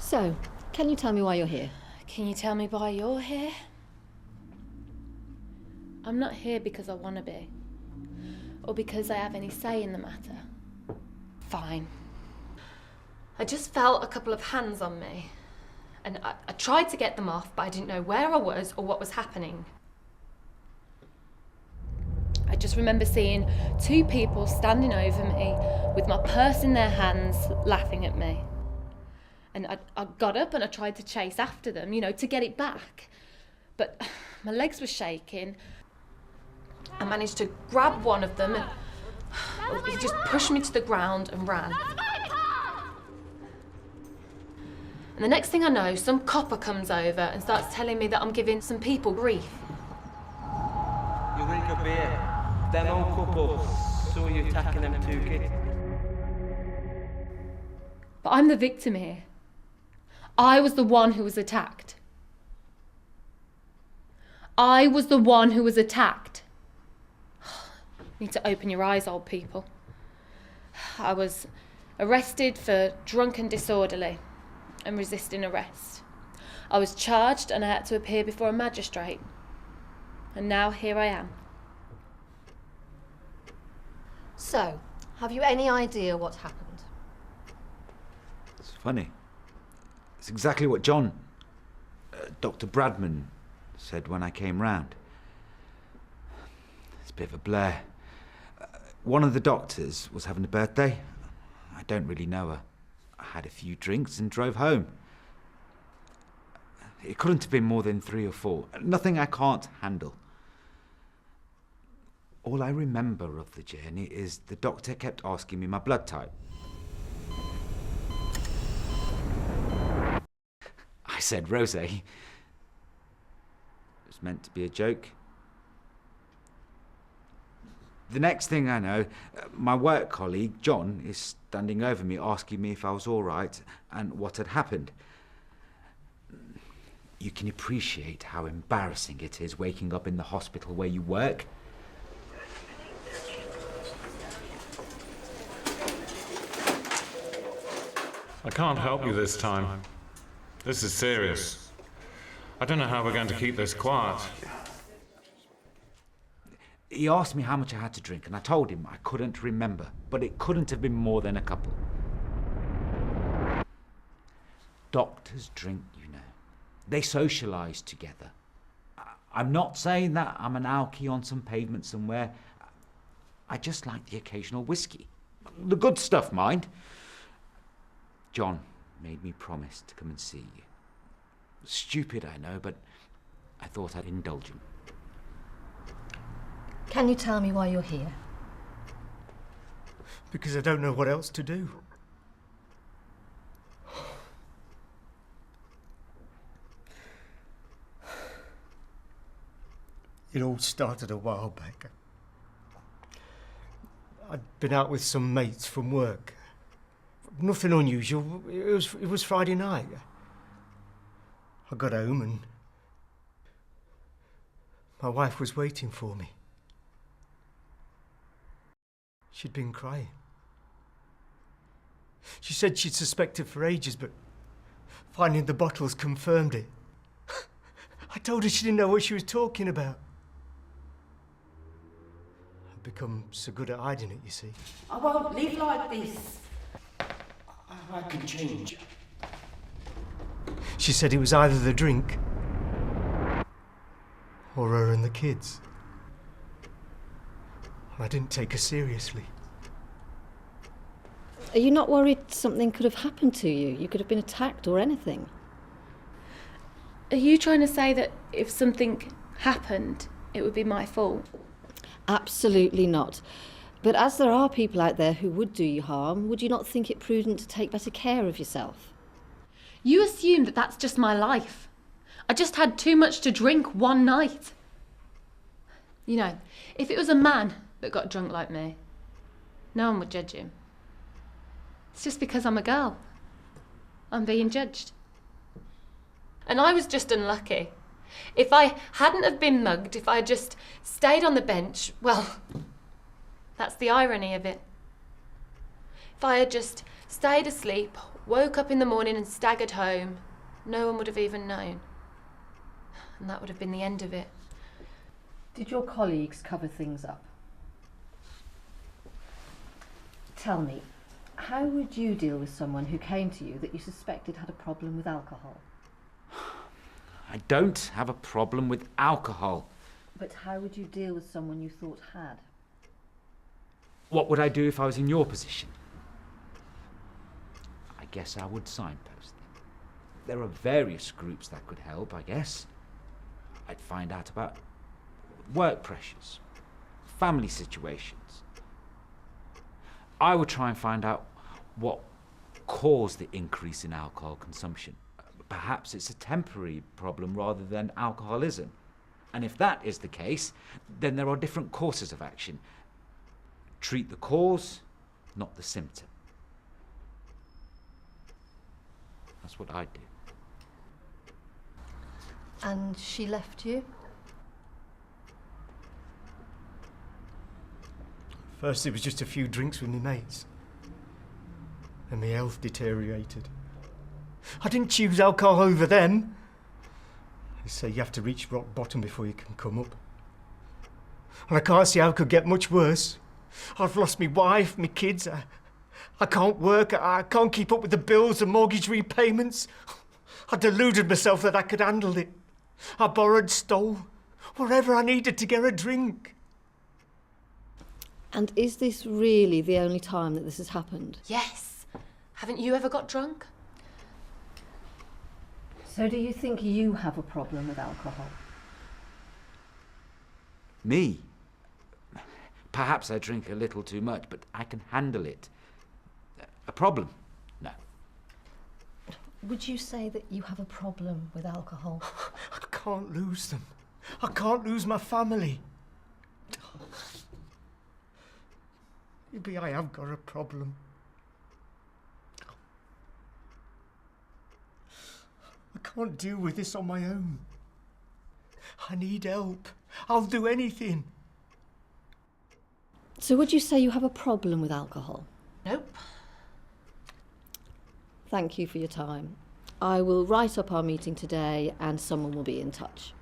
So, can you tell me why you're here? Can you tell me why you're here? I'm not here because I want to be, or because I have any say in the matter. Fine. I just felt a couple of hands on me, and I tried to get them off, but I didn't know where I was or what was happening. I just remember seeing two people standing over me with my purse in their hands, laughing at me. And I got up and I tried to chase after them, to get it back. But my legs were shaking. I managed to grab one of them and he just pushed me to the ground and ran. And the next thing I know, some copper comes over and starts telling me that I'm giving some people grief. You drink a beer. Them old couple saw you attacking them two kids. But I'm the victim here. I was the one who was attacked. I was the one who was attacked. You need to open your eyes, old people. I was arrested for drunk and disorderly and resisting arrest. I was charged and I had to appear before a magistrate. And now here I am. So, have you any idea what happened? It's funny. It's exactly what John, Dr. Bradman, said when I came round. It's a bit of a blur. One of the doctors was having a birthday. I don't really know her. I had a few drinks and drove home. It couldn't have been more than 3 or 4. Nothing I can't handle. All I remember of the journey is the doctor kept asking me my blood type. I said rosé. It was meant to be a joke. The next thing I know, my work colleague, John, is standing over me asking me if I was all right and what had happened. You can appreciate how embarrassing it is waking up in the hospital where you work. I can't help you this time. This is serious. I don't know how we're going to keep this quiet. He asked me how much I had to drink, and I told him I couldn't remember, but it couldn't have been more than a couple. Doctors drink, They socialise together. I'm not saying that I'm an alkie on some pavement somewhere. I just like the occasional whiskey. The good stuff, mind. John made me promise to come and see you. Stupid, I know, but I thought I'd indulge him. Can you tell me why you're here? Because I don't know what else to do. It all started a while back. I'd been out with some mates from work. Nothing unusual. It was Friday night. I got home and my wife was waiting for me. She'd been crying. She said she'd suspected for ages, but finding the bottles confirmed it. I told her she didn't know what she was talking about. I've become so good at hiding it, you see. I won't live like this. I can change. She said it was either the drink or her and the kids. I didn't take her seriously. Are you not worried something could have happened to you? You could have been attacked or anything. Are you trying to say that if something happened, it would be my fault? Absolutely not. But as there are people out there who would do you harm, would you not think it prudent to take better care of yourself? You assume that that's just my life. I just had too much to drink one night. If it was a man that got drunk like me, no one would judge him. It's just because I'm a girl. I'm being judged. And I was just unlucky. If I hadn't have been mugged, if I had just stayed on the bench, well, that's the irony of it. If I had just stayed asleep, woke up in the morning and staggered home, no one would have even known. And that would have been the end of it. Did your colleagues cover things up? Tell me, how would you deal with someone who came to you that you suspected had a problem with alcohol? I don't have a problem with alcohol. But how would you deal with someone you thought had? What would I do if I was in your position? I guess I would signpost them. There are various groups that could help, I guess. I'd find out about work pressures, family situations. I would try and find out what caused the increase in alcohol consumption. Perhaps it's a temporary problem rather than alcoholism. And if that is the case, then there are different courses of action. Treat the cause, not the symptom. That's what I'd do. And she left you? First it was just a few drinks with me mates. And my health deteriorated. I didn't choose alcohol over them. They say you have to reach rock bottom before you can come up. And I can't see how it could get much worse. I've lost my wife, my kids. I can't work. I can't keep up with the bills and mortgage repayments. I deluded myself that I could handle it. I borrowed, stole, wherever I needed to get a drink. And is this really the only time that this has happened? Yes. Haven't you ever got drunk? So do you think you have a problem with alcohol? Me? Perhaps I drink a little too much, but I can handle it. A problem? No. Would you say that you have a problem with alcohol? I can't lose them. I can't lose my family. Maybe I have got a problem. I can't deal with this on my own. I need help. I'll do anything. So would you say you have a problem with alcohol? Nope. Thank you for your time. I will write up our meeting today and someone will be in touch.